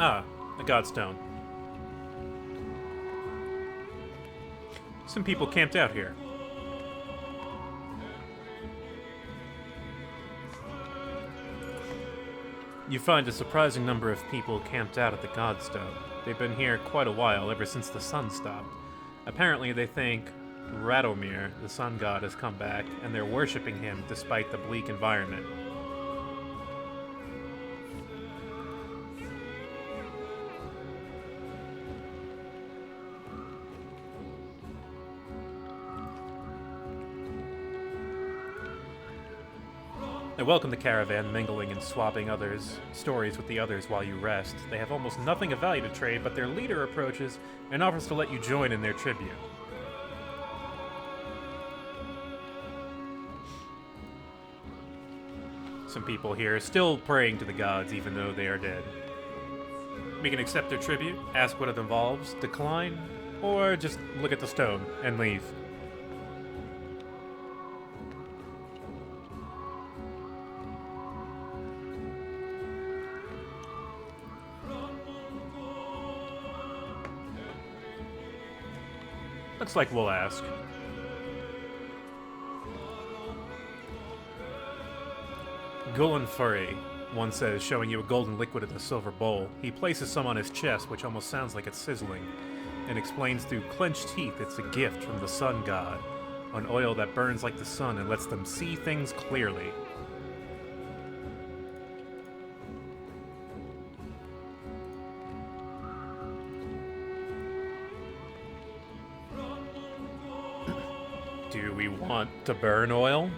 Ah, a godstone. Some people camped out here. You find a surprising number of people camped out at the godstone. They've been here quite a while, ever since the sun stopped. Apparently they think Radomir, the sun god, has come back, and they're worshipping him despite the bleak environment. They welcome the caravan, mingling and swapping stories with the others while you rest. They have almost nothing of value to trade, but their leader approaches and offers to let you join in their tribute. Some people here are still praying to the gods even though they are dead. We can accept their tribute, ask what it involves, decline, or just look at the stone and leave. Looks like we'll ask. Gulen Furry, one says, showing you a golden liquid in a silver bowl. He places some on his chest, which almost sounds like it's sizzling, and explains through clenched teeth it's a gift from the sun god, an oil that burns like the sun and lets them see things clearly. Do we want to burn oil?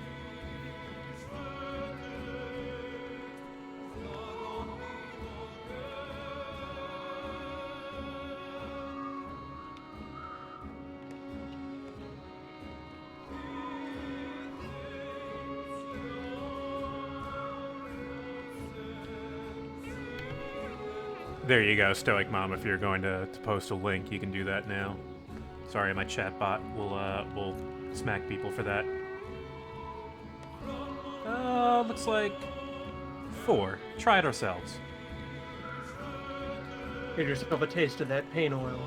There you go, Stoic Mom. If you're going to post a link, you can do that now. Sorry, my chat bot will smack people for that. Looks like 4. Try it ourselves. Get yourself a taste of that pain oil.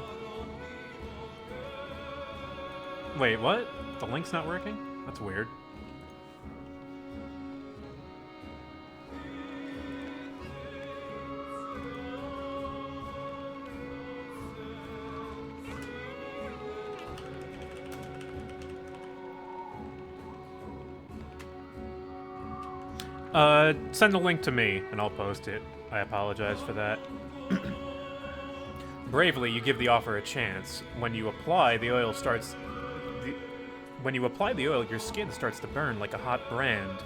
Wait, what? The link's not working? That's weird. Send a link to me, and I'll post it. I apologize for that. Bravely, you give the offer a chance. When you apply the oil, your skin starts to burn like a hot brand,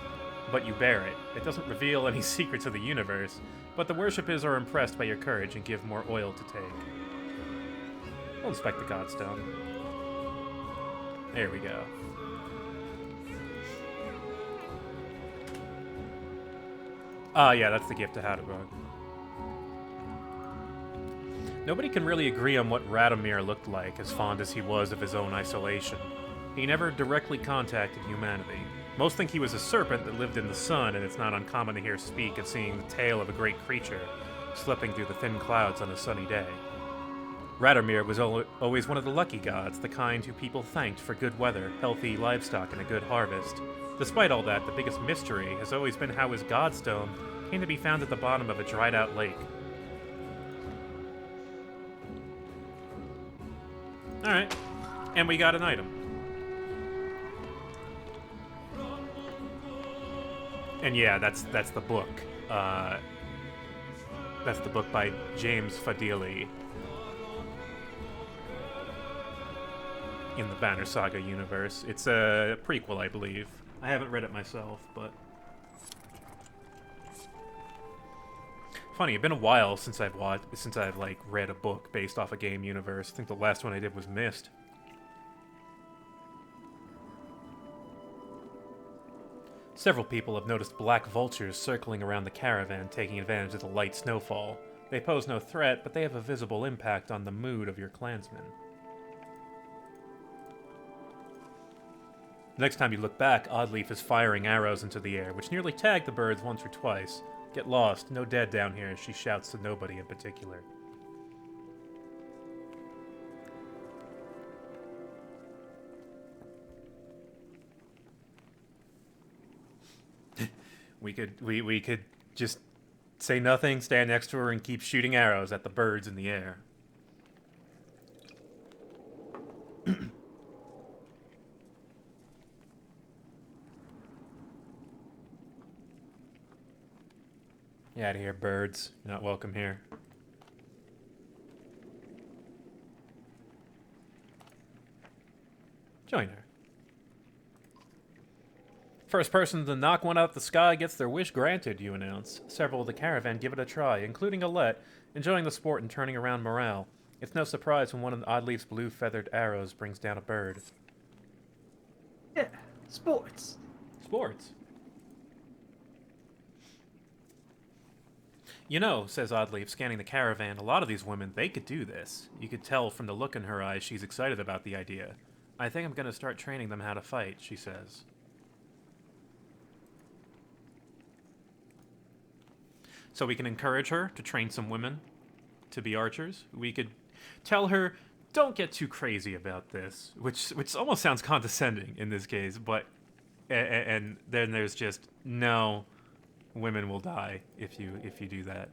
but you bear it. It doesn't reveal any secrets of the universe, but the worshippers are impressed by your courage and give more oil to take. We'll inspect the godstone. There we go. Yeah, that's the gift to Hadabug. Nobody can really agree on what Radomir looked like, as fond as he was of his own isolation. He never directly contacted humanity. Most think he was a serpent that lived in the sun, and it's not uncommon to hear speak of seeing the tail of a great creature slipping through the thin clouds on a sunny day. Radomir was always one of the lucky gods, the kind who people thanked for good weather, healthy livestock, and a good harvest. Despite all that, the biggest mystery has always been how his godstone came to be found at the bottom of a dried-out lake. Alright, and we got an item. And yeah, that's the book. That's the book by James Fadili in the Banner Saga universe. It's a prequel, I believe. I haven't read it myself, but funny. It's been a while since I've like read a book based off a game universe. I think the last one I did was Myst. Several people have noticed black vultures circling around the caravan, taking advantage of the light snowfall. They pose no threat, but they have a visible impact on the mood of your clansmen. Next time you look back, Oddleaf is firing arrows into the air, which nearly tag the birds once or twice. Get lost. No dead down here, she shouts to nobody in particular. we could just say nothing, stand next to her, and keep shooting arrows at the birds in the air. Get out of here, birds. You're not welcome here. Join her. First person to knock one out of the sky gets their wish granted, you announce. Several of the caravan give it a try, including Alet, enjoying the sport and turning around morale. It's no surprise when one of Oddleif's blue feathered arrows brings down a bird. Yeah, sports. Sports. You know, says Oddleif, scanning the caravan, a lot of these women, they could do this. You could tell from the look in her eyes she's excited about the idea. I think I'm going to start training them how to fight, she says. So we can encourage her to train some women to be archers. We could tell her, don't get too crazy about this, which almost sounds condescending in this case, but... And then there's just, no... Women will die if you do that.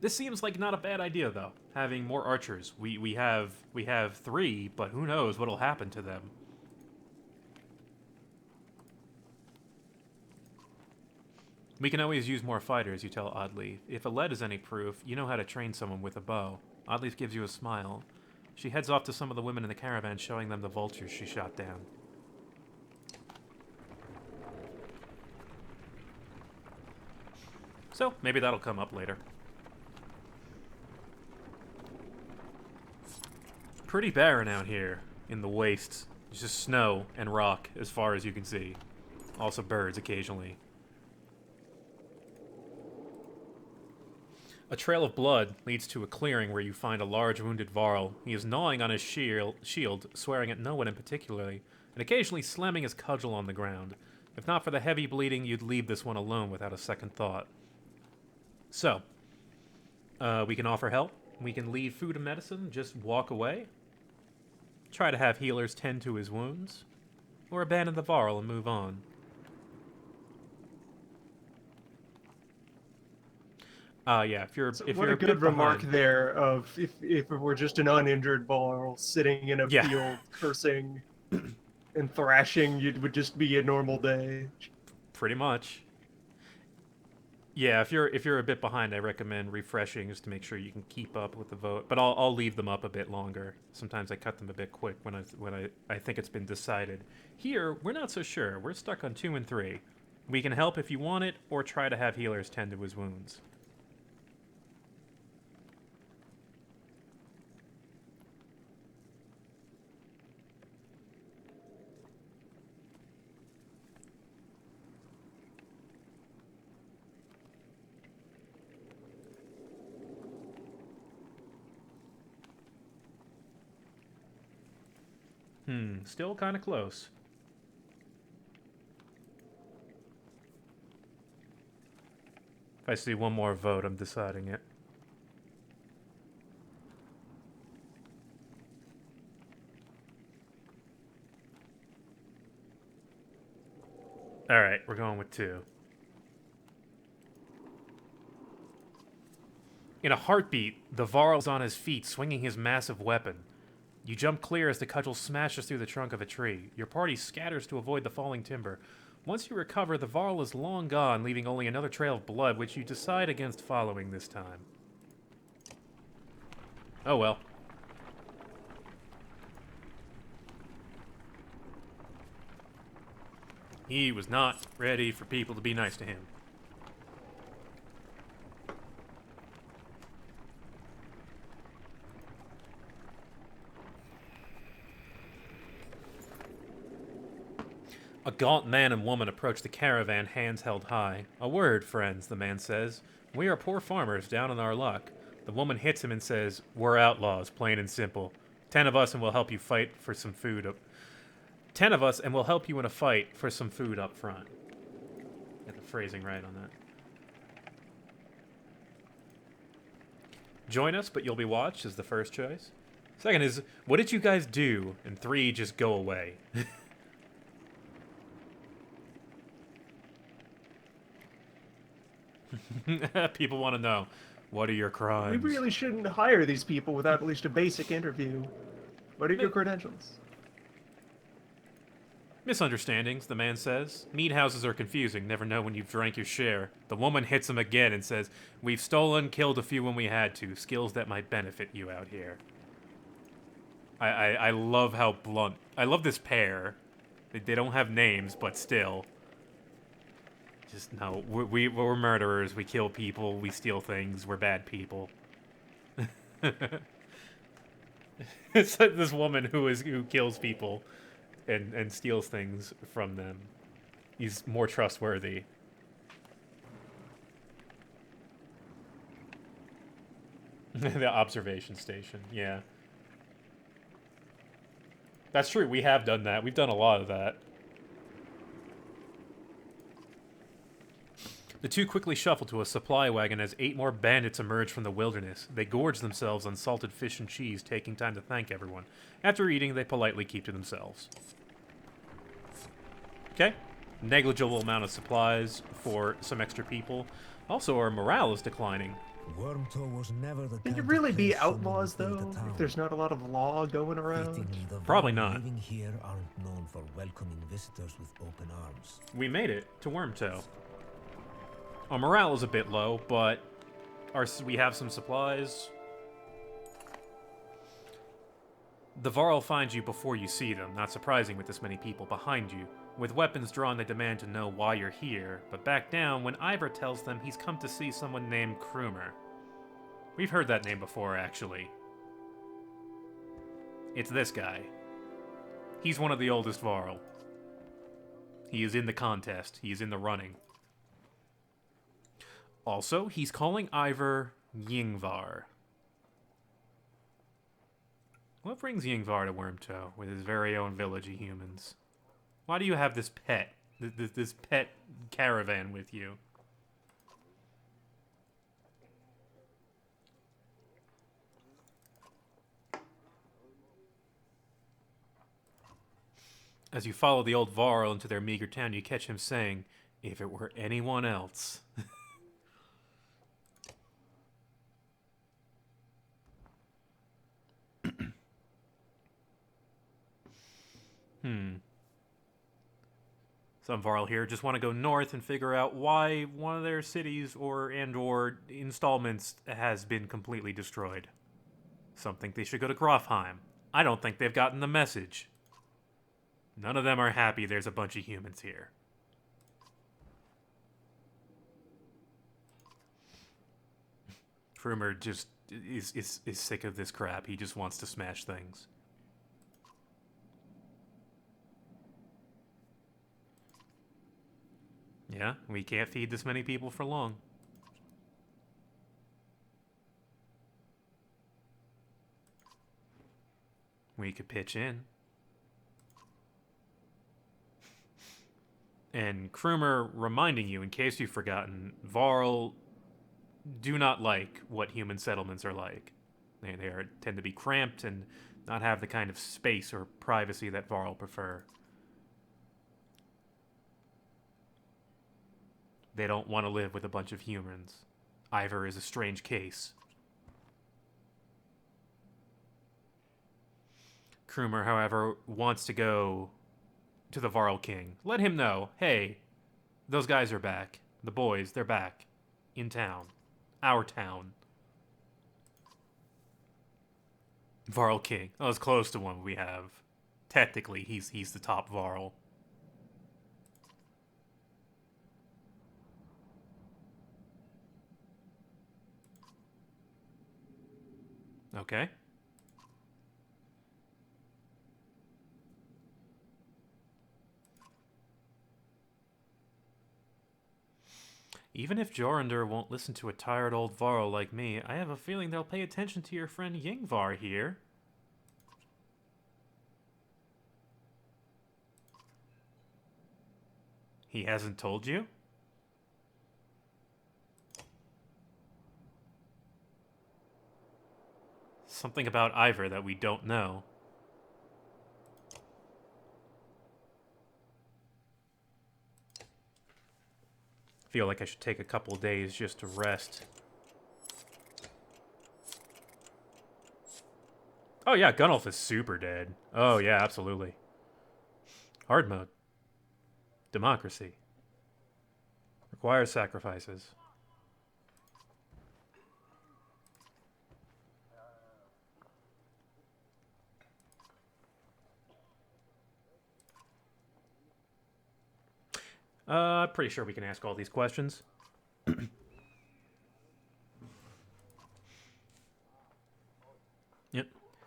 This seems like not a bad idea, though. Having more archers. We have 3, but who knows what'll happen to them. We can always use more fighters, you tell Oddleif. If Alet is any proof, you know how to train someone with a bow. Oddleif gives you a smile. She heads off to some of the women in the caravan, showing them the vultures she shot down. So, maybe that'll come up later. Pretty barren out here in the wastes. It's just snow and rock as far as you can see. Also birds occasionally. A trail of blood leads to a clearing where you find a large wounded Varl. He is gnawing on his shield, swearing at no one in particular, and occasionally slamming his cudgel on the ground. If not for the heavy bleeding, you'd leave this one alone without a second thought. So, we can offer help. We can leave food and medicine, just walk away. Try to have healers tend to his wounds. Or abandon the Varl and move on. Yeah, if you're What a good remark there of if it were just an uninjured Varl sitting in a field cursing and thrashing, it would just be a normal day. Pretty much. Yeah, if you're a bit behind, I recommend refreshing just to make sure you can keep up with the vote. But I'll leave them up a bit longer. Sometimes I cut them a bit quick when I think it's been decided. Here, we're not so sure. We're stuck on 2 and 3. We can help if you want it, or try to have healers tend to his wounds. Still kind of close. If I see one more vote, I'm deciding it. Alright, we're going with 2. In a heartbeat, the Varl's on his feet, swinging his massive weapon. You jump clear as the cudgel smashes through the trunk of a tree. Your party scatters to avoid the falling timber. Once you recover, the Varl is long gone, leaving only another trail of blood, which you decide against following this time. Oh well. He was not ready for people to be nice to him. A gaunt man and woman approach the caravan, hands held high. A word, friends, the man says. We are poor farmers down on our luck. The woman hits him and says, we're outlaws, plain and simple. 10 of us and we'll help you fight for some food 10 of us and we'll help you in a fight for some food up front. Get the phrasing right on that. Join us, but you'll be watched is the first choice. Second is, what did you guys do? And 3, just go away. People want to know, what are your crimes? We really shouldn't hire these people without at least a basic interview. What are your credentials? Misunderstandings, the man says. Mead houses are confusing, never know when you've drank your share. The woman hits him again and says, we've stolen, killed a few when we had to. Skills that might benefit you out here. I love how blunt. I love this pair. They don't have names, but still. Just, no, we're murderers. We kill people. We steal things. We're bad people. It's like this woman who kills people and steals things from them. He's more trustworthy. The observation station, yeah. That's true, we have done that. We've done a lot of that. The two quickly shuffle to a supply wagon as 8 more bandits emerge from the wilderness. They gorge themselves on salted fish and cheese, taking time to thank everyone. After eating, they politely keep to themselves. Okay. Negligible amount of supplies for some extra people. Also, our morale is declining. Wormtow was never the Can you really be outlaws, though, if there's not a lot of law going around? Probably not. Living here aren't known for welcoming visitors with open arms. We made it to Wormtow. Our morale is a bit low, but we have some supplies. The Varl finds you before you see them, not surprising with this many people behind you. With weapons drawn, they demand to know why you're here, but back down when Ivor tells them he's come to see someone named Krumer. We've heard that name before, actually. It's this guy. He's one of the oldest Varl. He is in the contest. He is in the running. Also, he's calling Ivor Yngvar. What brings Yngvar to Wormtow with his very own village of humans? Why do you have this pet? This pet caravan with you? As you follow the old Varl into their meager town, you catch him saying, "If it were anyone else." Some Varl here just want to go north and figure out why one of their cities or installments has been completely destroyed. Some think they should go to Grofheim. I don't think they've gotten the message. None of them are happy there's a bunch of humans here. Krumer just is sick of this crap. He just wants to smash things. Yeah, we can't feed this many people for long. We could pitch in. And Krumer reminding you, in case you've forgotten, Varl do not like what human settlements are like. They tend to be cramped and not have the kind of space or privacy that Varl prefer. They don't want to live with a bunch of humans. Ivor is a strange case. Krumer, however, wants to go to the Varl King. Let him know, hey, those guys are back. The boys, they're back. In town. Our town. Varl King. Oh, as close to one we have. Technically, he's the top Varl. Okay. Even if Jorundr won't listen to a tired old Varl like me, I have a feeling they'll pay attention to your friend Yngvar here. He hasn't told you? Something about Ivor that we don't know. Feel like I should take a couple days just to rest. Oh yeah, Gunnulf is super dead. Oh yeah, absolutely. Hard mode. Democracy. Requires sacrifices. Pretty sure we can ask all these questions. Yep.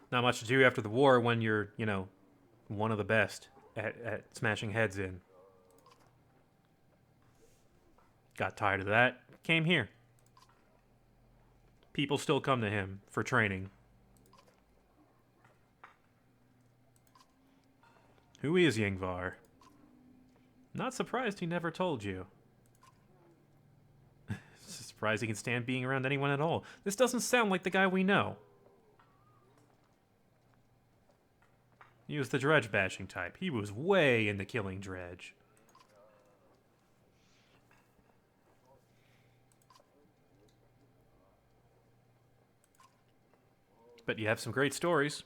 Not much to do after the war when you're, you know, one of the best at smashing heads in. Got tired of that. Came here. People still come to him for training. Who is Yngvar? Not surprised he never told you. Surprised he can stand being around anyone at all. This doesn't sound like the guy we know. He was the dredge bashing type. He was way into killing dredge. But you have some great stories.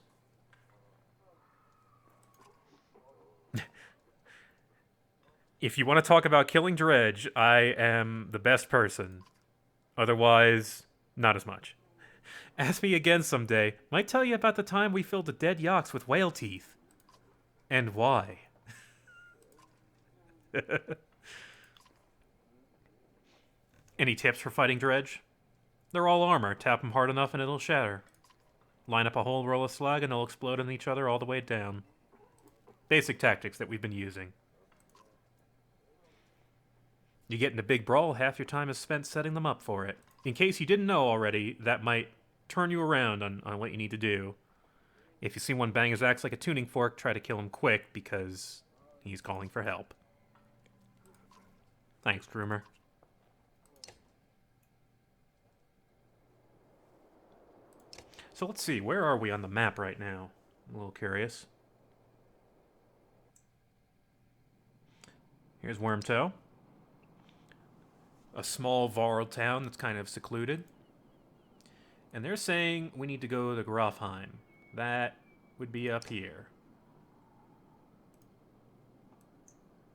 If you want to talk about killing dredge, I am the best person. Otherwise, not as much. Ask me again someday. Might tell you about the time we filled the dead yaks with whale teeth. And why. Any tips for fighting dredge? They're all armor. Tap them hard enough and it'll shatter. Line up a whole roll of slag and they'll explode on each other all the way down. Basic tactics that we've been using. You get in a big brawl, half your time is spent setting them up for it. In case you didn't know already, that might turn you around on what you need to do. If you see one bang his axe like a tuning fork, try to kill him quick because he's calling for help. Thanks, Krumer. So let's see, where are we on the map right now? I'm a little curious. Here's Wormtow. A small Varl town that's kind of secluded. And they're saying we need to go to Grofheim. That would be up here.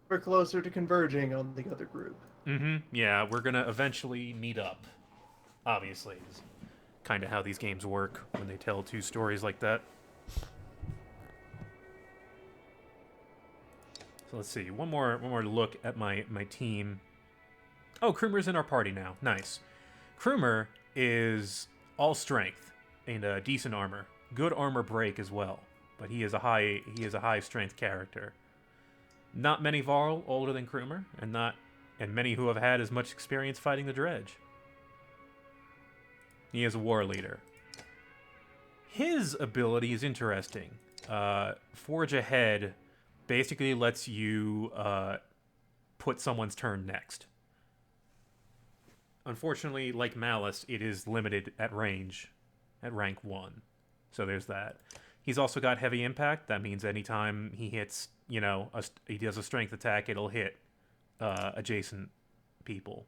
We're closer to converging on the other group. Mm-hmm. Yeah, we're gonna eventually meet up. Obviously. It's kind of how these games work when they tell two stories like that. So let's see. One more look at my team. Oh, Krumer's in our party now. Nice. Krumer is all strength and decent armor. Good armor break as well. But he is a high strength character. Not many Varl older than Krumer, and many who have had as much experience fighting the dredge. He is a war leader. His ability is interesting. Forge Ahead basically lets you put someone's turn next. Unfortunately, like Malice, it is limited at range, at rank 1. So there's that. He's also got Heavy Impact. That means anytime he hits, you know, he does a strength attack, it'll hit adjacent people.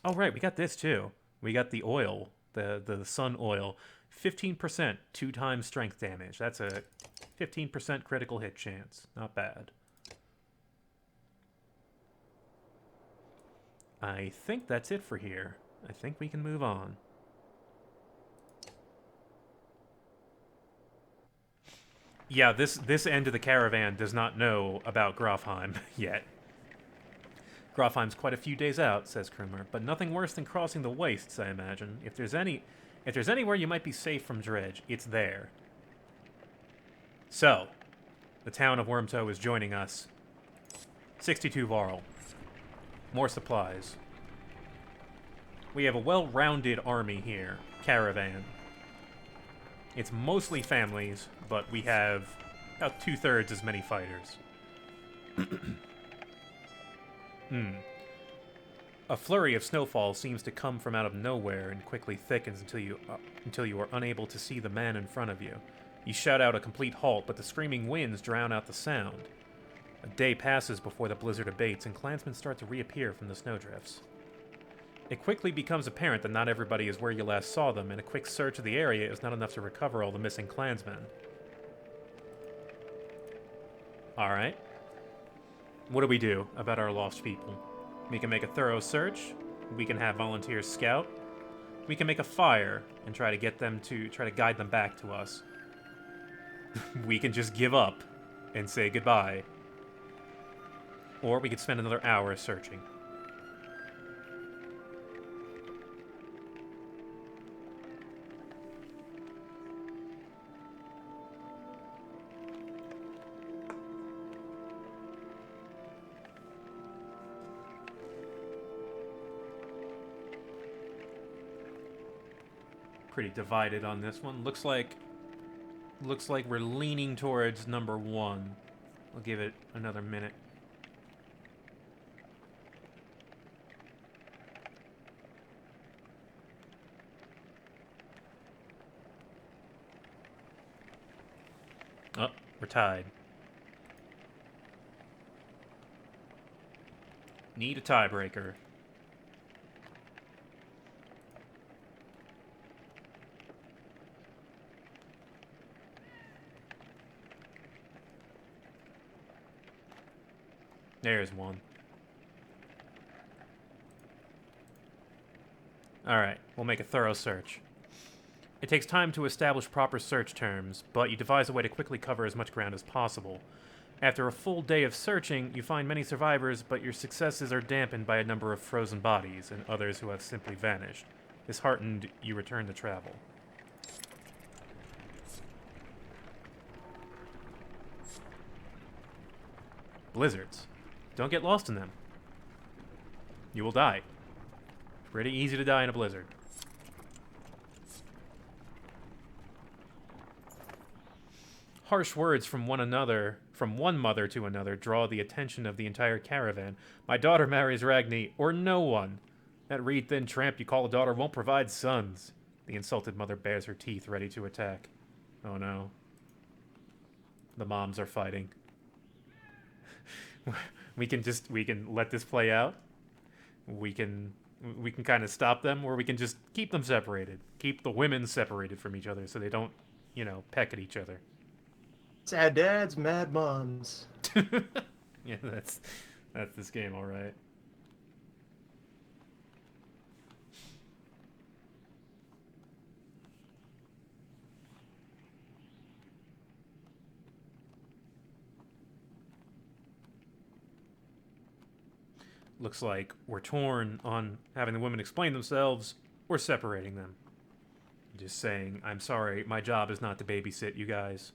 Oh, right, we got this too. We got the oil, the sun oil. 15%, 2 times strength damage. That's a 15% critical hit chance. Not bad. I think that's it for here. I think we can move on. Yeah, this end of the caravan does not know about Grofheim yet. Grofheim's quite a few days out, says Krumer, but nothing worse than crossing the wastes, I imagine. If there's anywhere you might be safe from dredge, it's there. So, the town of Wormtow is joining us. 62 Varl. More supplies. We have a well-rounded army here. Caravan. It's mostly families, but we have about 2/3 as many fighters. A flurry of snowfall seems to come from out of nowhere and quickly thickens until you are unable to see the man in front of you. You shout out a complete halt, but the screaming winds drown out the sound. A day passes before the blizzard abates, and clansmen start to reappear from the snowdrifts. It quickly becomes apparent that not everybody is where you last saw them, and a quick search of the area is not enough to recover all the missing clansmen. Alright. What do we do about our lost people? We can make a thorough search. We can have volunteers scout. We can make a fire and try to guide them back to us. We can just give up and say goodbye. Or we could spend another hour searching. Pretty divided on this one. Looks like we're leaning towards number 1. I'll give it another minute. Oh, we're tied. Need a tiebreaker. There's one. Alright, we'll make a thorough search. It takes time to establish proper search terms, but you devise a way to quickly cover as much ground as possible. After a full day of searching, you find many survivors, but your successes are dampened by a number of frozen bodies and others who have simply vanished. Disheartened, you return to travel. Blizzards. Don't get lost in them. You will die. Pretty easy to die in a blizzard. Harsh words from one mother to another, draw the attention of the entire caravan. My daughter marries Ragni, or no one. That reed-thin tramp you call a daughter won't provide sons. The insulted mother bares her teeth, ready to attack. Oh no. The moms are fighting. We can let this play out. We can kind of stop them, or we can just keep them separated. Keep the women separated from each other so they don't, peck at each other. Sad dads, mad moms. Yeah, that's this game, all right. Looks like we're torn on having the women explain themselves or separating them. Just saying, I'm sorry, my job is not to babysit you guys.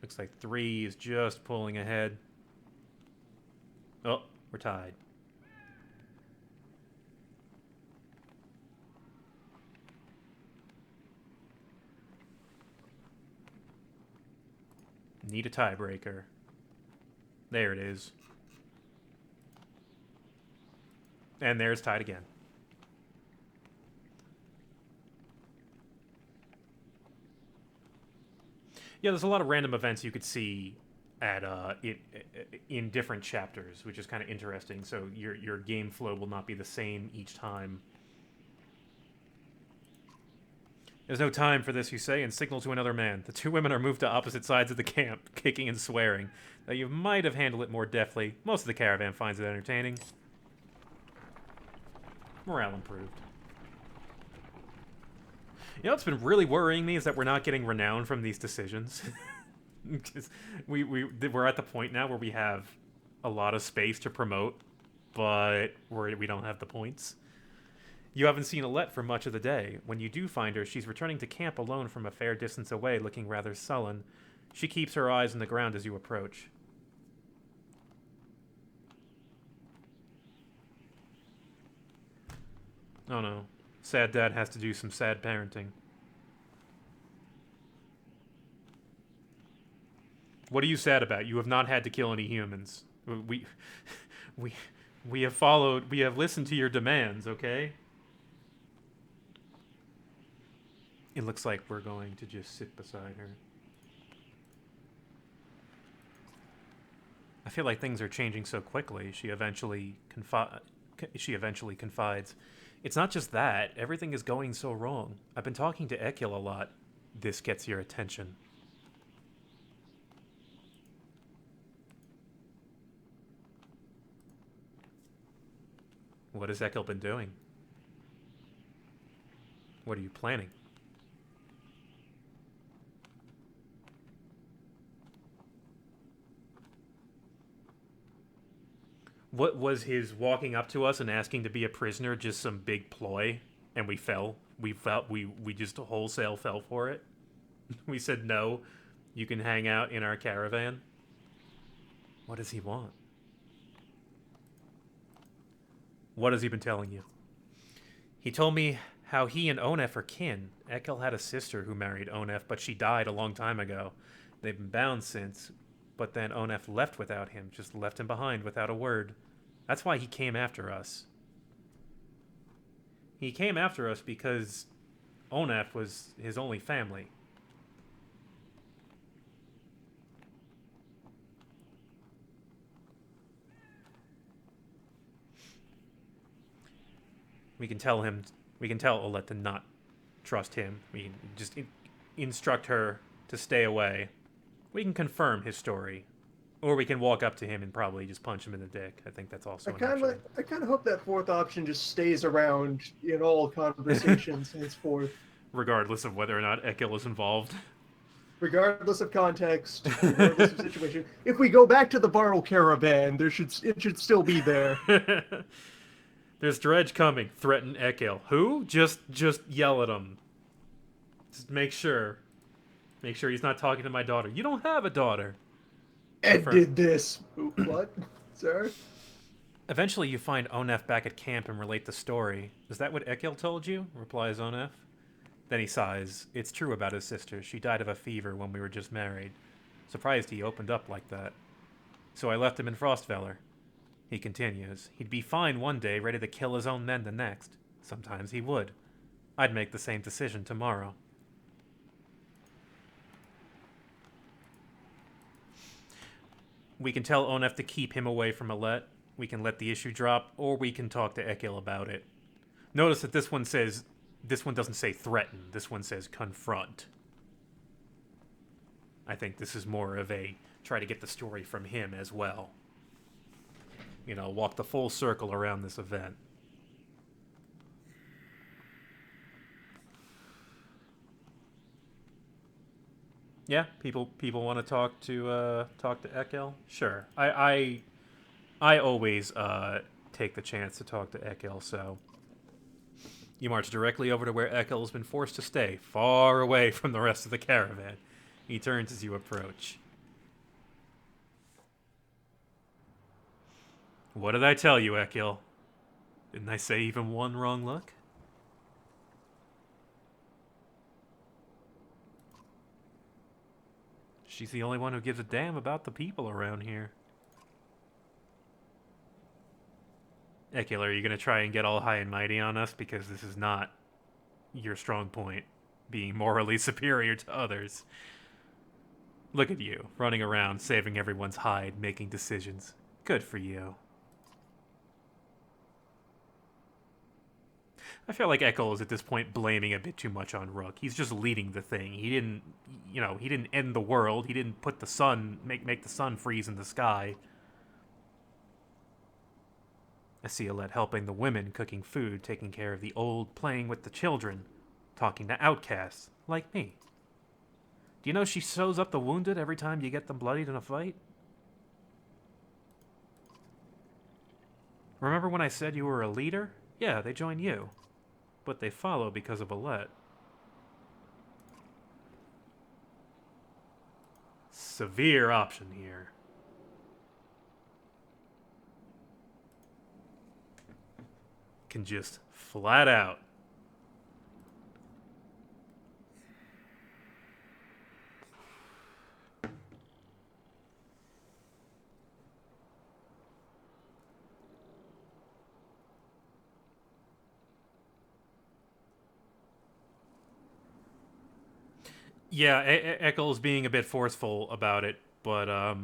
Looks like 3 is just pulling ahead. Oh, we're tied. Need a tiebreaker. There it is. And there's tied again. Yeah, there's a lot of random events you could see at in different chapters, which is kind of interesting. So your game flow will not be the same each time. There's no time for this, you say, and signal to another man. The 2 women are moved to opposite sides of the camp, kicking and swearing. Though you might have handled it more deftly, most of the caravan finds it entertaining. Morale improved. You know what's been really worrying me is that we're not getting renown from these decisions. Because we're at the point now where we have a lot of space to promote, but we don't have the points. You haven't seen Alet for much of the day. When you do find her, she's returning to camp alone from a fair distance away, looking rather sullen. She keeps her eyes on the ground as you approach. Oh no. Sad dad has to do some sad parenting. What are you sad about? You have not had to kill any humans. We, we, we have followed. We have listened to your demands. Okay. It looks like we're going to just sit beside her. I feel like things are changing so quickly. She eventually confides. It's not just that. Everything is going so wrong. I've been talking to Ekkill a lot. This gets your attention. What has Ekkill been doing? What are you planning? What was his walking up to us and asking to be a prisoner just some big ploy, and we fell? We just wholesale fell for it. We said no. You can hang out in our caravan. What does he want? What has he been telling you? He told me how he and Onef are kin. Ekkill had a sister who married Onef, but she died a long time ago. They've been bound since, but then Onef left without him, just left him behind without a word. That's why he came after us. He came after us because Onef was his only family. We can tell Alet to not trust him. We can just instruct her to stay away. We can confirm his story. Or we can walk up to him and probably just punch him in the dick. I think that's also an option. I kind of hope that fourth option just stays around in all conversations henceforth. Regardless of whether or not Ekkill is involved. Regardless of context, regardless of situation. If we go back to the Varl caravan, it should still be there. There's dredge coming. Threaten Ekkill. Who? Just yell at him. Just make sure. Make sure he's not talking to my daughter. You don't have a daughter. Ed did this. What, sir? Eventually you find Onef back at camp and relate the story. Is that what Ekkill told you? Replies Onef. Then he sighs. It's true about his sister. She died of a fever when we were just married. Surprised he opened up like that. So I left him in Frostfeller. He continues. He'd be fine one day, ready to kill his own men the next. Sometimes he would. I'd make the same decision tomorrow. We can tell Onef to keep him away from Alet. We can let the issue drop, or we can talk to Ekkill about it. Notice that this one doesn't say threaten. This one says confront. I think this is more of a try to get the story from him as well. You know, walk the full circle around this event. Yeah, people want to talk to Ekkill. Sure, I always take the chance to talk to Ekkill. So you march directly over to where Ekkill has been forced to stay, far away from the rest of the caravan. He turns as you approach. What did I tell you, Ekkill? Didn't I say even one wrong look? She's the only one who gives a damn about the people around here. Ekkill, are you going to try and get all high and mighty on us? Because this is not your strong point, being morally superior to others. Look at you, running around, saving everyone's hide, making decisions. Good for you. I feel like Ekkill is at this point blaming a bit too much on Rook. He's just leading the thing. He didn't end the world. He didn't put the sun, make the sun freeze in the sky. I see Alet helping the women, cooking food, taking care of the old, playing with the children, talking to outcasts, like me. Do you know she sews up the wounded every time you get them bloodied in a fight? Remember when I said you were a leader? Yeah, they join you. But they follow because of Alet. Severe option here. Can just flat out. Yeah, Ekkill is being a bit forceful about it, but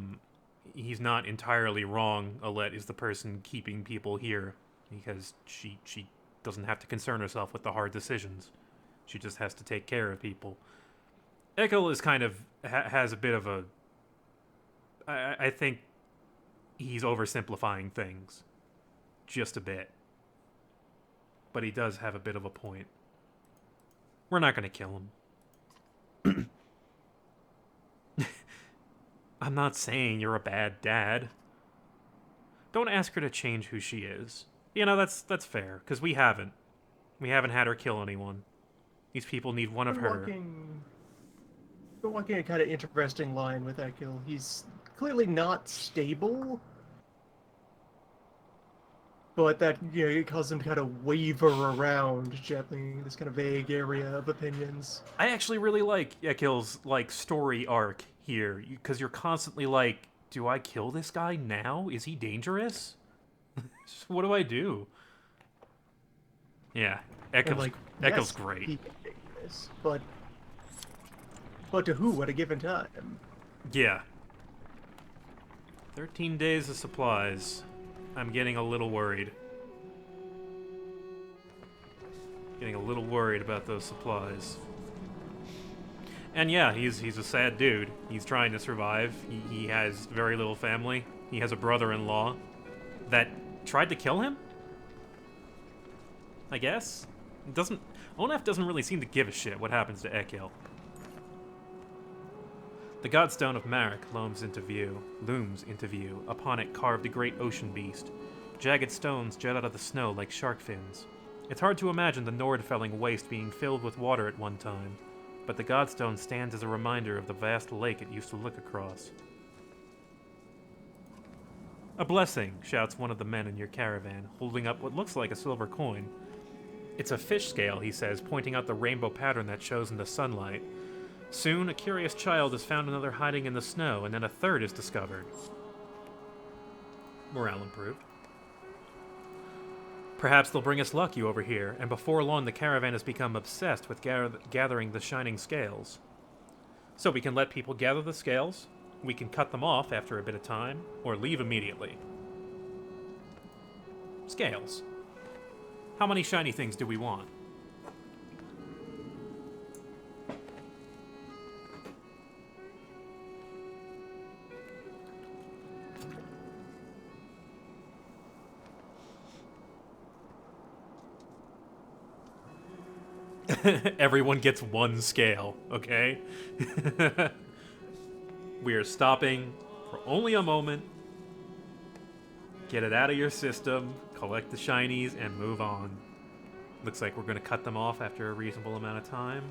he's not entirely wrong. Alet is the person keeping people here because she doesn't have to concern herself with the hard decisions. She just has to take care of people. Ekkill is kind of has a bit of a. I think he's oversimplifying things, just a bit. But he does have a bit of a point. We're not going to kill him. I'm not saying you're a bad dad. Don't ask her to change who she is. You know, that's fair, because we haven't. We haven't had her kill anyone. These people need one of her. We're walking a kind of interesting line with Ekkill. He's clearly not stable, but that, you know, it causes him to kind of waver around gently in this kind of vague area of opinions. I actually really like Ekill's like story arc here, because you're constantly like, do I kill this guy now? Is he dangerous? What do I do? Yeah, Ekill's Yes, great. he can take this, but to who at a given time? Yeah. 13 days of supplies. I'm getting a little worried. Getting a little worried about those supplies. And yeah, he's a sad dude. He's trying to survive. He has very little family. He has a brother-in-law that tried to kill him? I guess? Onef doesn't really seem to give a shit what happens to Ekkill. The godstone of Marek looms into view. Upon it carved a great ocean beast. Jagged stones jet out of the snow like shark fins. It's hard to imagine the Nordfelling waste being filled with water at one time, but the godstone stands as a reminder of the vast lake it used to look across. A blessing, shouts one of the men in your caravan, holding up what looks like a silver coin. It's a fish scale, he says, pointing out the rainbow pattern that shows in the sunlight. Soon, a curious child has found another hiding in the snow, and then a third is discovered. Morale improved. Perhaps they'll bring us lucky over here, and before long the caravan has become obsessed with gathering the shining scales. So we can let people gather the scales, we can cut them off after a bit of time, or leave immediately. Scales. How many shiny things do we want? Everyone gets one scale, okay? We are stopping for only a moment. Get it out of your system, collect the shinies, and move on. Looks like we're going to cut them off after a reasonable amount of time.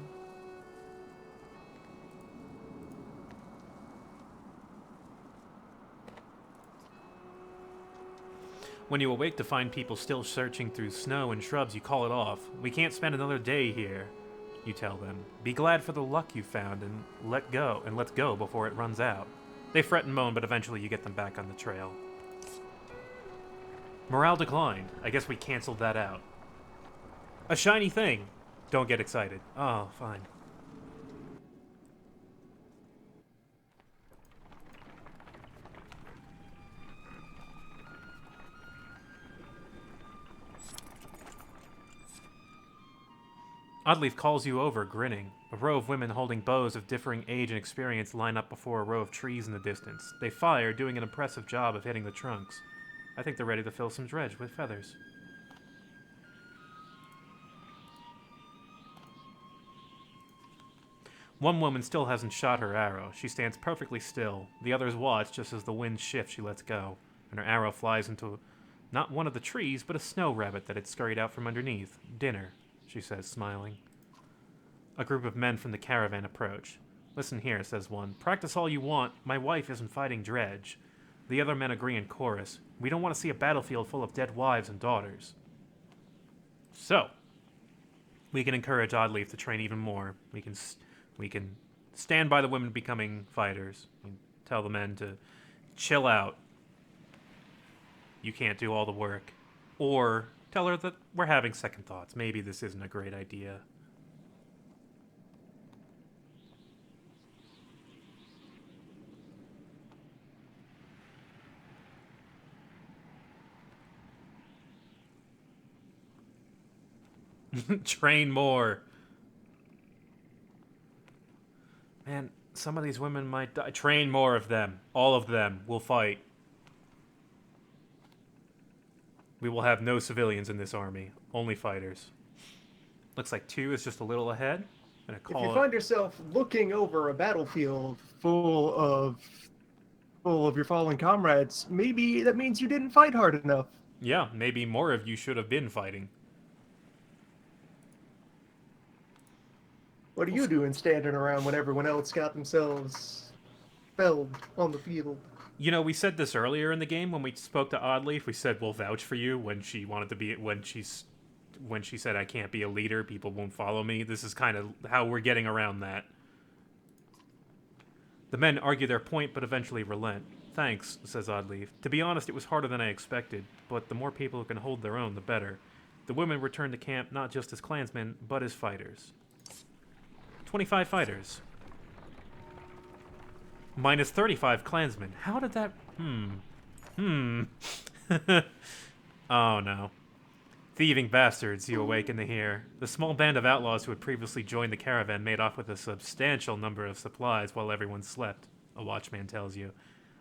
When you awake to find people still searching through snow and shrubs, you call it off. We can't spend another day here, you tell them. Be glad for the luck you found and let's go before it runs out. They fret and moan, but eventually you get them back on the trail. Morale declined. I guess we canceled that out. A shiny thing. Don't get excited. Oh, fine. Oddleaf calls you over, grinning. A row of women holding bows of differing age and experience line up before a row of trees in the distance. They fire, doing an impressive job of hitting the trunks. I think they're ready to fill some dredge with feathers. One woman still hasn't shot her arrow. She stands perfectly still. The others watch just as the wind shifts, she lets go, and her arrow flies into not one of the trees, but a snow rabbit that had scurried out from underneath. Dinner, she says, smiling. A group of men from the caravan approach. Listen here, says one. Practice all you want. My wife isn't fighting dredge. The other men agree in chorus. We don't want to see a battlefield full of dead wives and daughters. So, we can encourage Oddleaf to train even more. We can stand by the women becoming fighters. We can tell the men to chill out. You can't do all the work. Or tell her that we're having second thoughts. Maybe this isn't a great idea. Train more. Man, some of these women might die. Train more of them. All of them will fight. We will have no civilians in this army. Only fighters. Looks like 2 is just a little ahead. I'm gonna If you call find yourself looking over a battlefield full of your fallen comrades, maybe that means you didn't fight hard enough. Yeah, maybe more of you should have been fighting. What are you doing standing around when everyone else got themselves felled on the field? You know, we said this earlier in the game when we spoke to Oddleaf. We said we'll vouch for you when she wanted to be when she said I can't be a leader, people won't follow me. This is kind of how we're getting around that. The men argue their point, but eventually relent. Thanks, says Oddleaf. To be honest, it was harder than I expected, but the more people who can hold their own, the better. The women return to camp not just as clansmen, but as fighters. 25 fighters. Minus 35 clansmen. How did that... Oh, no. Thieving bastards, you awaken to hear. The small band of outlaws who had previously joined the caravan made off with a substantial number of supplies while everyone slept, a watchman tells you.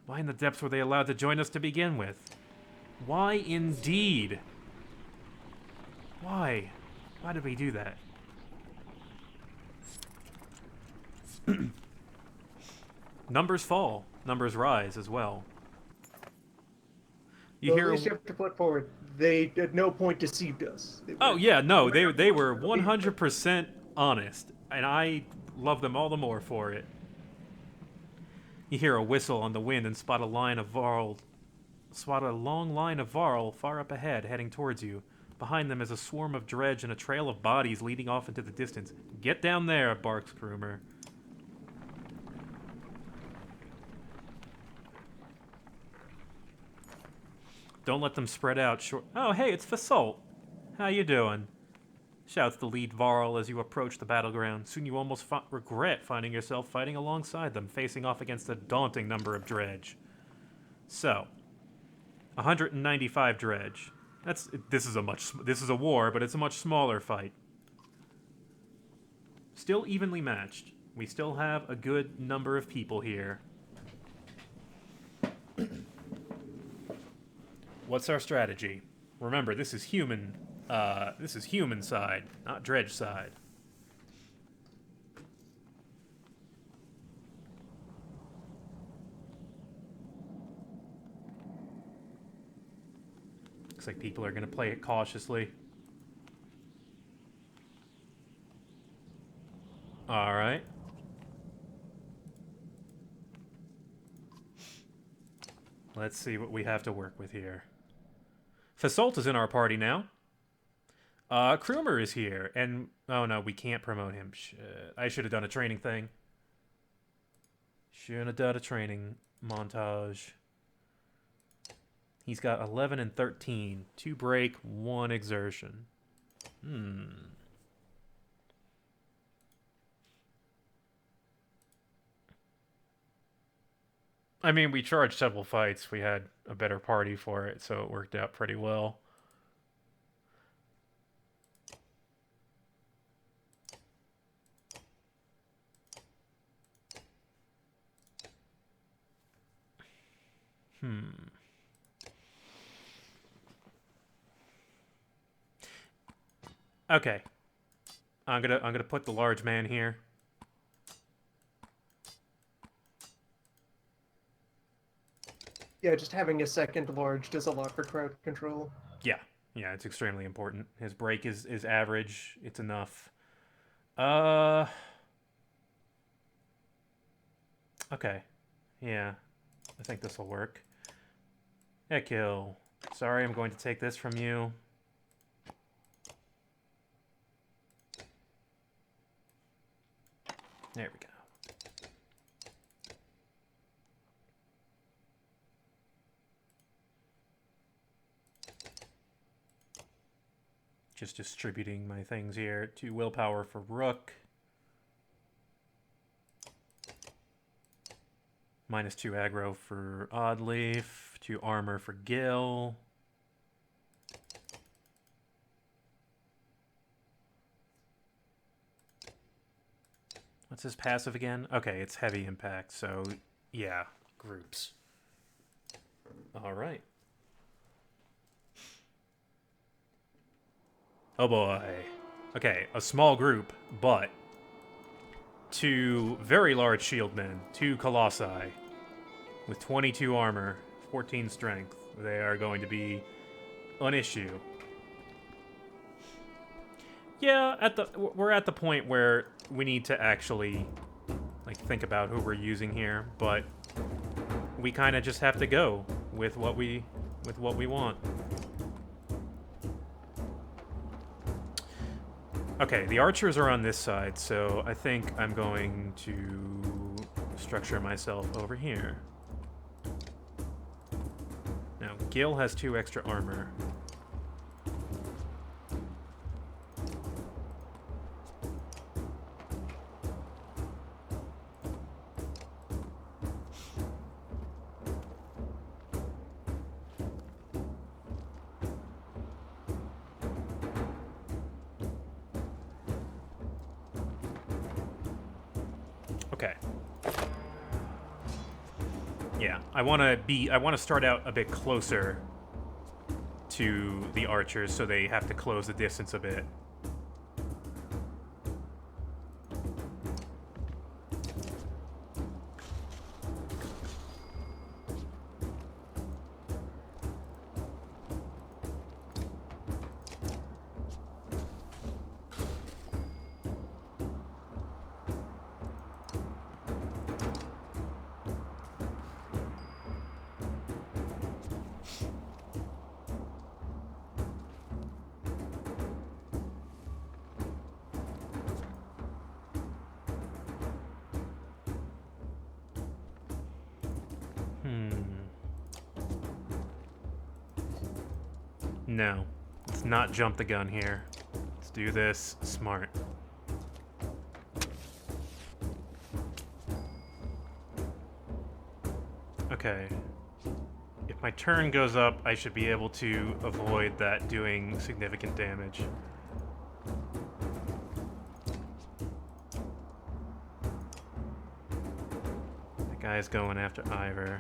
Why in the depths were they allowed to join us to begin with? Why indeed? Why? Why did we do that? Numbers fall. Numbers rise as well. Well, at least you have to put forward. They at no point deceived us. Oh yeah, no, they were 100% honest, and I love them all the more for it. You hear a whistle on the wind and spot a long line of Varl far up ahead, heading towards you. Behind them is a swarm of dredge and a trail of bodies leading off into the distance. Get down there, barks Krumer. Don't let them spread out. Oh, hey, it's Fasalt. How you doing? Shouts the lead Varl as you approach the battleground. Soon you almost regret finding yourself fighting alongside them, facing off against a daunting number of dredge. So, 195 dredge. This is a war, but it's a much smaller fight. Still evenly matched. We still have a good number of people here. What's our strategy? Remember, this is human side, not dredge side. Looks like people are going to play it cautiously. All right. Let's see what we have to work with here. Fasalt is in our party now. Krumer is here, and... Oh, no, we can't promote him. Shit. I should have done a training thing. Should have done a training montage. He's got 11 and 13. 2 break, 1 exertion. I mean, we charged several fights. We had a better party for it, so it worked out pretty well. Okay. I'm gonna put the large man here. Yeah, just having a second large does a lot for crowd control. Yeah, it's extremely important. His break is average. It's enough. Okay. Yeah, I think this will work. Ekkill. Sorry, I'm going to take this from you. There we go. Just distributing my things here. 2 willpower for Rook. -2 aggro for Oddleaf. 2 armor for Gil. What's his passive again? Okay, it's heavy impact, so yeah, groups. All right. Oh boy. Okay, a small group, but 2 very large shield men, 2 colossi with 22 armor, 14 strength. They are going to be an issue. Yeah, we're at the point where we need to actually like think about who we're using here, but we kind of just have to go with what we want. Okay, the archers are on this side, so I think I'm going to structure myself over here. Now, Gil has 2 extra armor. Okay. Yeah, I want to start out a bit closer to the archers so they have to close the distance a bit. No, let's not jump the gun here. Let's do this smart. Okay. If my turn goes up, I should be able to avoid that doing significant damage. The guy's going after Ivor.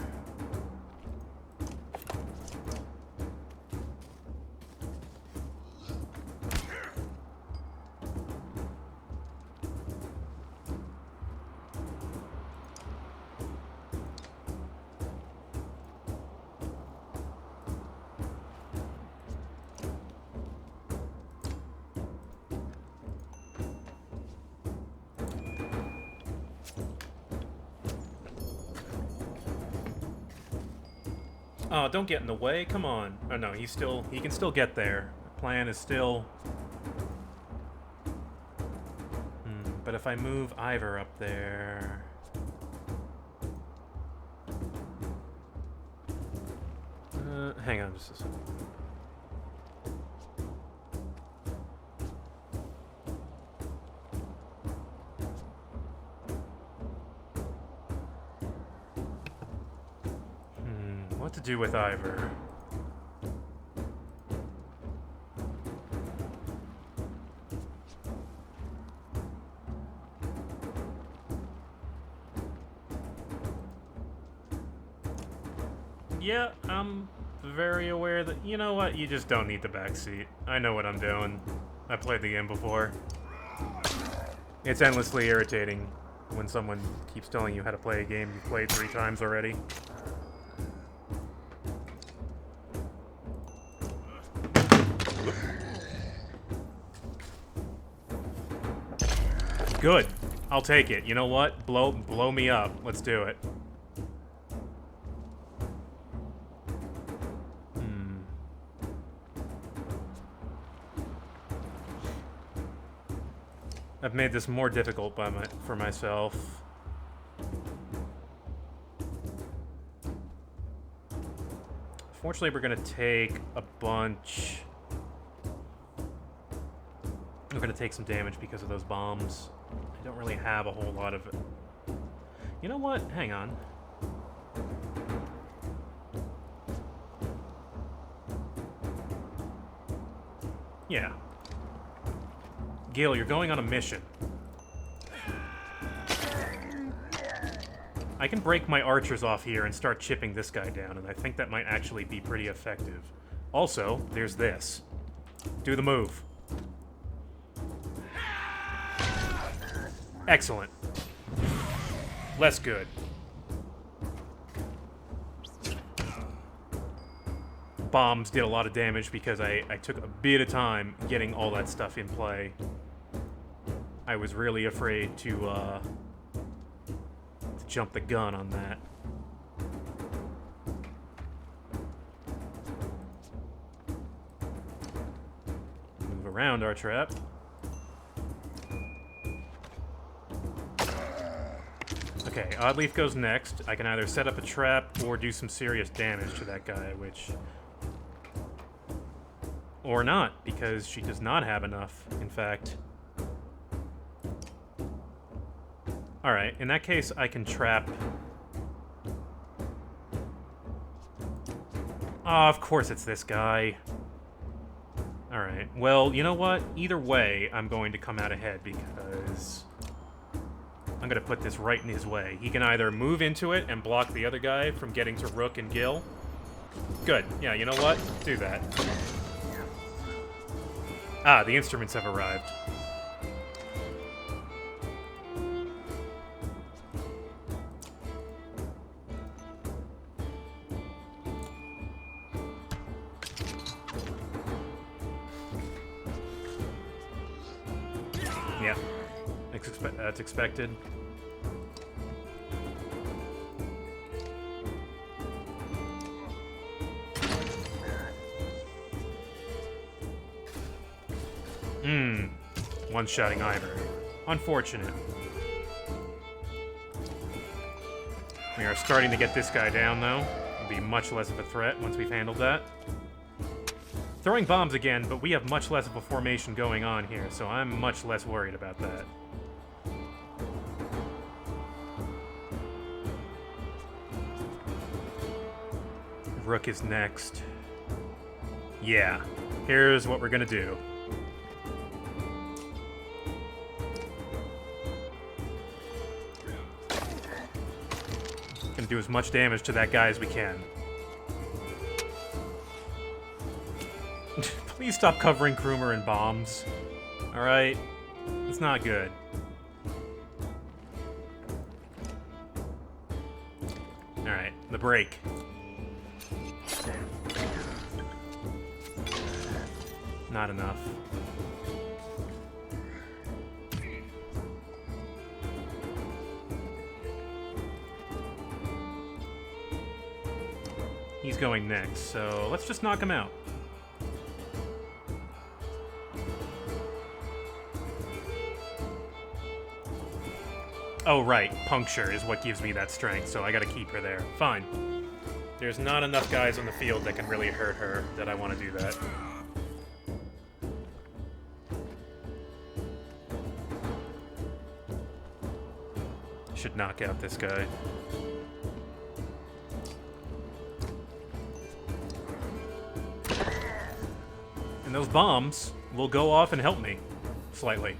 Oh, don't get in the way. Come on. Oh no, he can still get there. The plan is still... but if I move Ivor up there... hang on just a second. What to do with Ivor? Yeah, I'm very aware that, you know what, you just don't need the backseat. I know what I'm doing. I played the game before. It's endlessly irritating when someone keeps telling you how to play a game you've played 3 times already. Good. I'll take it. You know what? Blow me up. Let's do it. I've made this more difficult for myself. Fortunately, we're gonna take a bunch. We're gonna take some damage because of those bombs. I don't really have a whole lot of it. You know what? Hang on. Yeah. Gil, you're going on a mission. I can break my archers off here and start chipping this guy down, and I think that might actually be pretty effective. Also, there's this. Do the move. Excellent. Less good. Bombs did a lot of damage because I took a bit of time getting all that stuff in play. I was really afraid to jump the gun on that. Move around our trap. Okay, Oddleaf goes next. I can either set up a trap or do some serious damage to that guy, which... Or not, because she does not have enough, in fact. Alright, in that case, I can trap... Oh, of course it's this guy. Alright, well, you know what? Either way, I'm going to come out ahead, because... I'm going to put this right in his way. He can either move into it and block the other guy from getting to Rook and Gil. Good. Yeah, you know what? Do that. Ah, the instruments have arrived. Yeah, that's expected. One-shotting either. Unfortunate. We are starting to get this guy down, though. It'll be much less of a threat once we've handled that. Throwing bombs again, but we have much less of a formation going on here, so I'm much less worried about that. Rook is next. Yeah, here's what we're gonna do. Gonna do as much damage to that guy as we can. Please stop covering Krumer in bombs. Alright? It's not good. Alright, the break. Not enough. He's going next, so let's just knock him out. Oh, right. Puncture is what gives me that strength, so I gotta keep her there. Fine. There's not enough guys on the field that can really hurt her that I want to do that. Should knock out this guy. And those bombs will go off and help me. Slightly.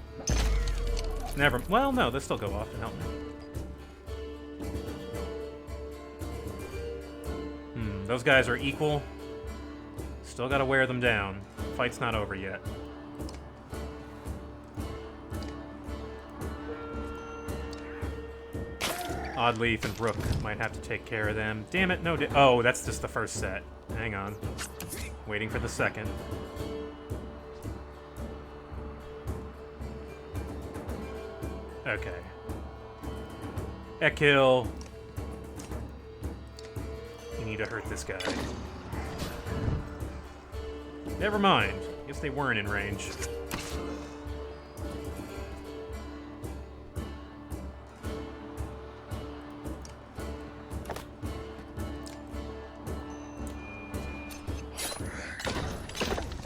Never. Well, no, they'll still go off and help me. Those guys are equal. Still gotta wear them down. Fight's not over yet. Oddleaf and Rook might have to take care of them. Damn it, no. Oh, that's just the first set. Hang on. Waiting for the second. Okay. Ekkill. You need to hurt this guy. Never mind. Guess they weren't in range.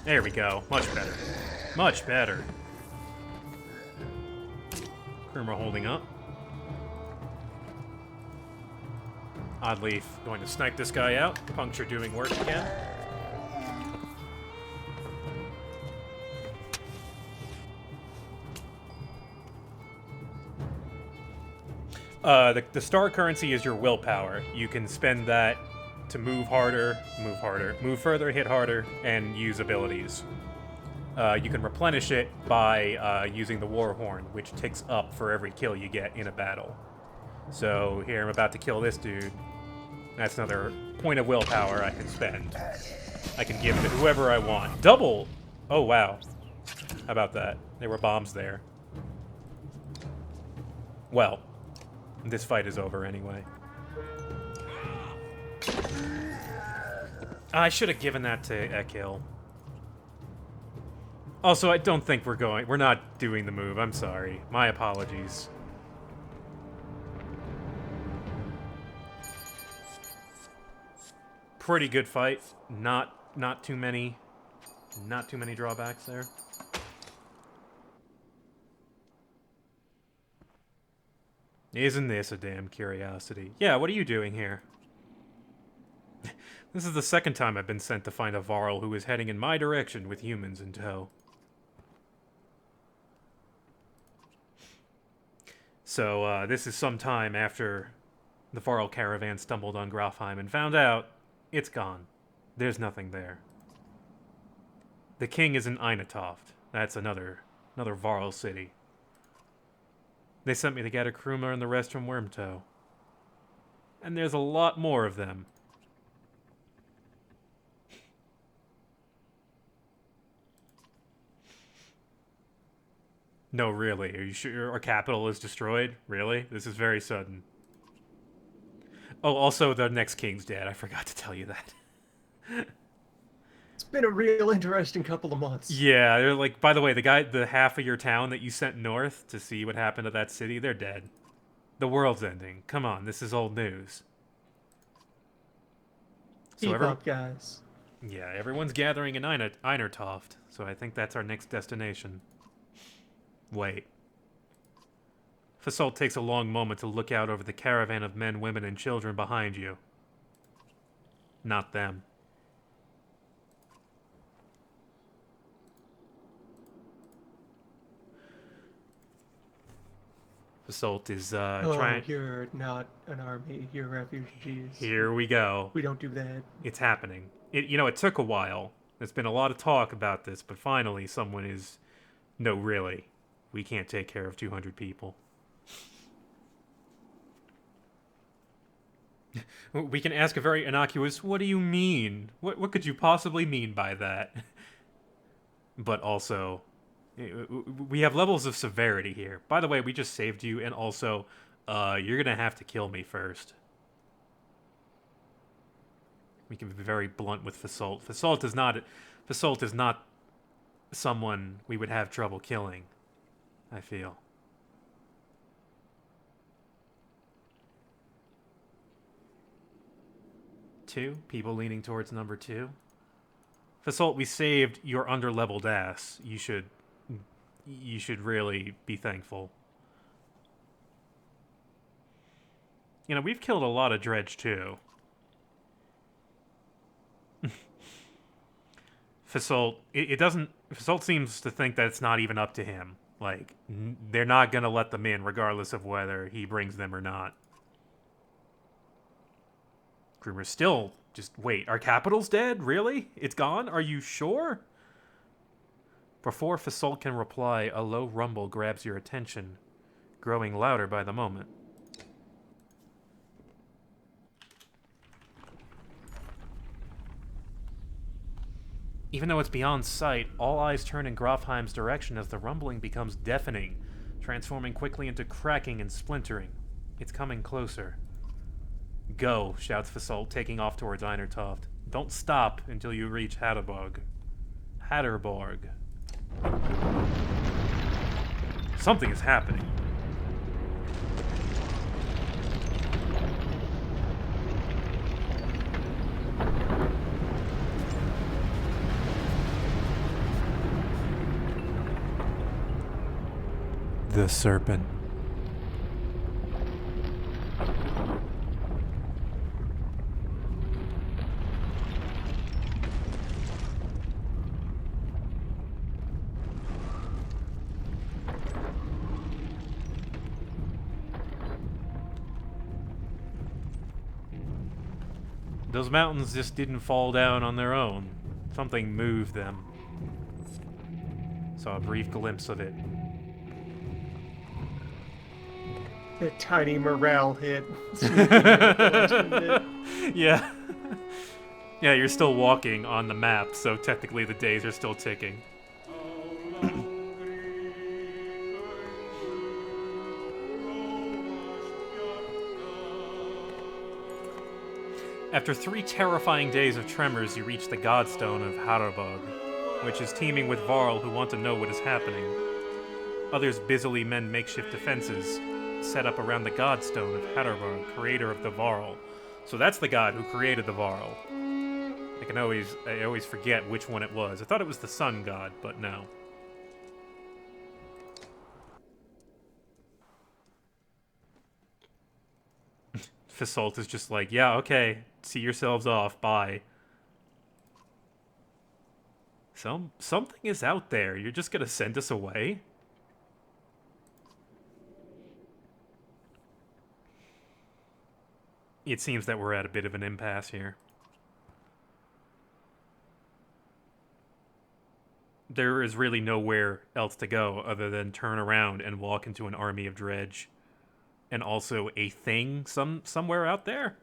There we go. Much better. Much better. Krumer holding up. Oddleaf going to snipe this guy out. Puncture doing work again. The star currency is your willpower. You can spend that to move harder, move further, hit harder, and use abilities. You can replenish it by using the war horn, which ticks up for every kill you get in a battle. So here I'm about to kill this dude. That's another point of willpower I can spend. I can give to whoever I want. Double! Oh, wow. How about that? There were bombs there. Well, this fight is over anyway. I should have given that to Ekkill. Also, I don't think we're not doing the move. I'm sorry. My apologies. Pretty good fight. Not too many drawbacks there. Isn't this a damn curiosity? Yeah, what are you doing here? This is the second time I've been sent to find a Varl who is heading in my direction with humans in tow. So, this is some time after the Varl caravan stumbled on Grafheim and found out it's gone. There's nothing there. The king is in Einatoft. That's another Varl city. They sent me to gather Krumer and the rest from Wormtow. And there's a lot more of them. No, really? Are you sure our capital is destroyed? Really? This is very sudden. Oh, also, the next king's dead. I forgot to tell you that. It's been a real interesting couple of months. Yeah, they're like, by the way, the half of your town that you sent north to see what happened to that city, they're dead. The world's ending. Come on, this is old news. Keep up, guys. Yeah, everyone's gathering in Einatoft, so I think that's our next destination. Wait. Fasalt takes a long moment to look out over the caravan of men, women, and children behind you. Not them. Fasalt is trying. You're not an army. You're refugees. Here we go. We don't do that. It's happening. It took a while. There's been a lot of talk about this, but finally someone is... No, really. We can't take care of 200 people. We can ask a very innocuous, what do you mean? What could you possibly mean by that? But also, we have levels of severity here. By the way, we just saved you, and also, you're gonna have to kill me first. We can be very blunt with Fasalt. Fasalt is not someone we would have trouble killing, I feel. Two? People leaning towards number 2? Fasalt, we saved your under-leveled ass. You should really be thankful. You know, we've killed a lot of dredge, too. Fasalt, Fasalt seems to think that it's not even up to him. Like, they're not gonna let them in regardless of whether he brings them or not. Krumer's still just, wait, our capital's dead? Really? It's gone? Are you sure? Before Fasalt can reply, a low rumble grabs your attention, growing louder by the moment. Even though it's beyond sight, all eyes turn in Grafheim's direction as the rumbling becomes deafening, transforming quickly into cracking and splintering. It's coming closer. Go, shouts Fasalt, taking off towards Einatoft. Don't stop until you reach Hatterborg. Something is happening. The serpent. Those mountains just didn't fall down on their own. Something moved them. Saw a brief glimpse of it. A tiny morale hit. Yeah. Yeah, you're still walking on the map, so technically the days are still ticking. After 3 terrifying days of tremors, you reach the godstone of Harabog, which is teeming with Varl who want to know what is happening. Others busily mend makeshift defenses set up around the godstone of Harabog, creator of the Varl. So that's the god who created the Varl. I always forget which one it was. I thought it was the sun god, but no. Fasalt is just like, yeah, okay, see yourselves off, bye. Something is out there. You're just gonna send us away? It seems that we're at a bit of an impasse here. There is really nowhere else to go other than turn around and walk into an army of dredge. And also a thing somewhere out there?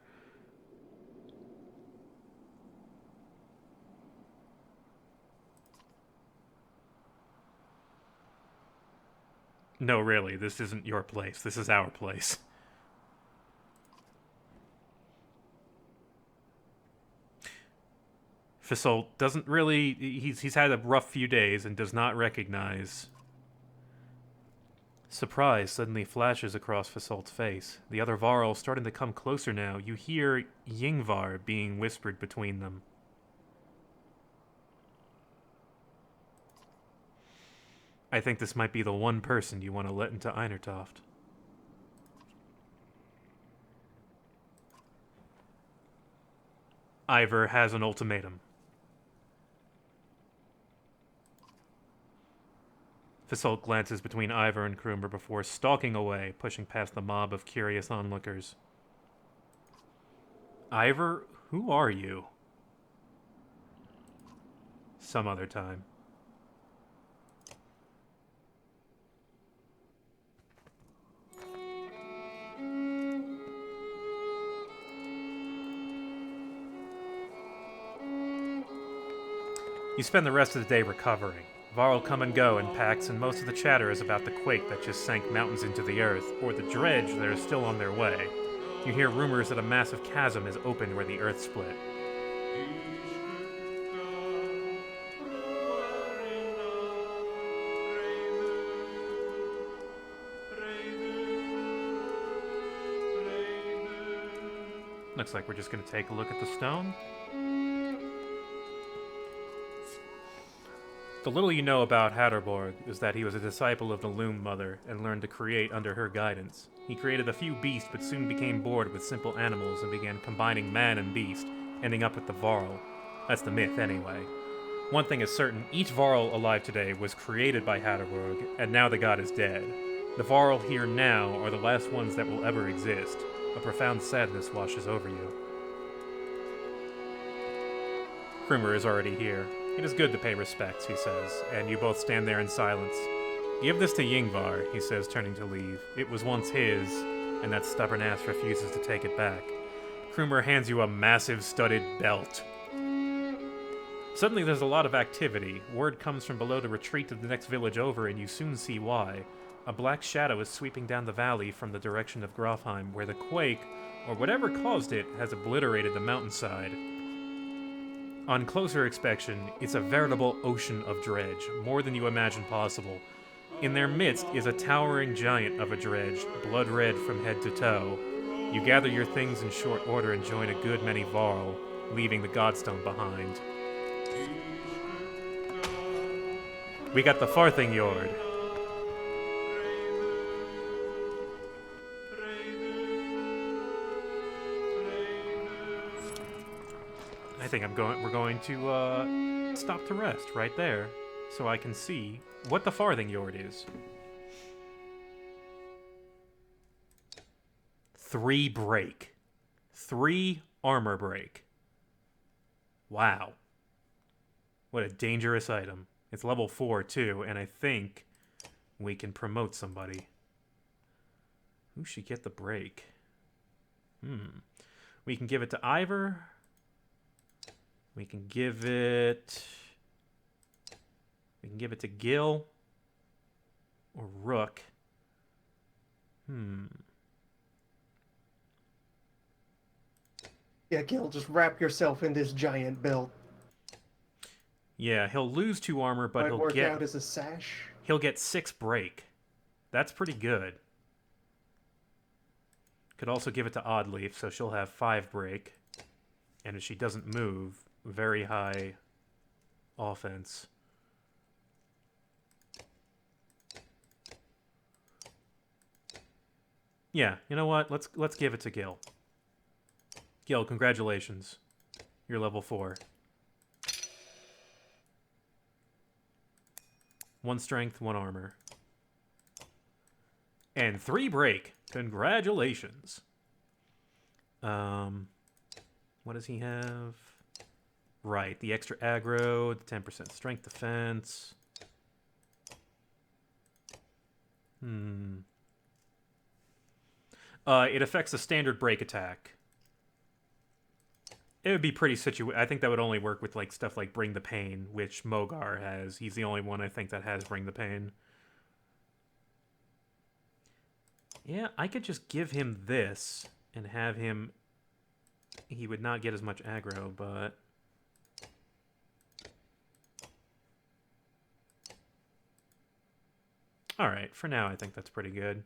No, really, this isn't your place. This is our place. Fasalt doesn't really... He's had a rough few days and does not recognize... Surprise suddenly flashes across Fasalt's face. The other Varl starting to come closer now. You hear Yngvar being whispered between them. I think this might be the one person you want to let into Einertoft. Ivar has an ultimatum. Fasalt glances between Ivar and Krumer before stalking away, pushing past the mob of curious onlookers. Ivar, who are you? Some other time. You spend the rest of the day recovering. Varl come and go in packs, and most of the chatter is about the quake that just sank mountains into the earth, or the dredge that are still on their way. You hear rumors that a massive chasm has opened where the earth split. Looks like we're just going to take a look at the stone. The little you know about Hatterborg is that he was a disciple of the Loom Mother and learned to create under her guidance. He created a few beasts but soon became bored with simple animals and began combining man and beast, ending up with the Varl. That's the myth anyway. One thing is certain, each Varl alive today was created by Hatterborg, and now the god is dead. The Varl here now are the last ones that will ever exist. A profound sadness washes over you. Krumer is already here. It is good to pay respects, he says, and you both stand there in silence. Give this to Yngvar, he says, turning to leave. It was once his, and that stubborn ass refuses to take it back. Krumer hands you a massive studded belt. Suddenly there's a lot of activity. Word comes from below to retreat to the next village over, and you soon see why. A black shadow is sweeping down the valley from the direction of Grofheim, where the quake, or whatever caused it, has obliterated the mountainside. On closer inspection, it's a veritable ocean of dredge, more than you imagine possible. In their midst is a towering giant of a dredge, blood red from head to toe. You gather your things in short order and join a good many Varl, leaving the godstone behind. We got the Farthingjord. I think we're going to stop to rest right there, so I can see what the Farthingjord is. 3 break. 3 armor break. Wow. What a dangerous item. It's level 4, too, and I think we can promote somebody. Who should get the break? We can give it to Ivor. We can give it... We can give it to Gil. Or Rook. Yeah, Gil, just wrap yourself in this giant belt. Yeah, he'll lose 2 armor, but Might work out as a sash. he'll get 6 break. That's pretty good. Could also give it to Oddleaf, so she'll have 5 break. And if she doesn't move, very high offense. Yeah, you know what? Let's give it to Gil. Gil, congratulations. You're level 4. 1 strength, 1 armor. And 3 break. Congratulations. What does he have? Right, the extra aggro, the 10% strength defense. It affects the standard break attack. It would be pretty I think that would only work with like stuff like Bring the Pain, which Mogar has. He's the only one I think that has Bring the Pain. Yeah, I could just give him this and have him... He would not get as much aggro, but... Alright, for now I think that's pretty good.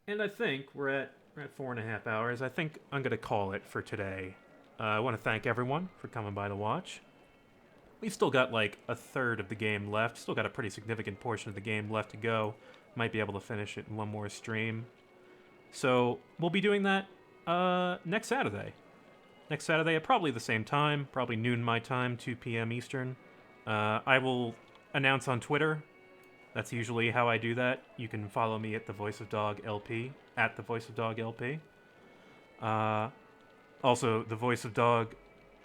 And I think we're at 4.5 hours. I think I'm going to call it for today. I want to thank everyone for coming by to watch. We've still got like a third of the game left. Still got a pretty significant portion of the game left to go. Might be able to finish it in one more stream. So we'll be doing that next Saturday. Next Saturday at probably the same time. Probably noon my time, 2 p.m. Eastern. I will announce on Twitter. That's usually how I do that. You can follow me at thevoiceofdog LP. At thevoiceofdog LP. Also, The Voice of Dog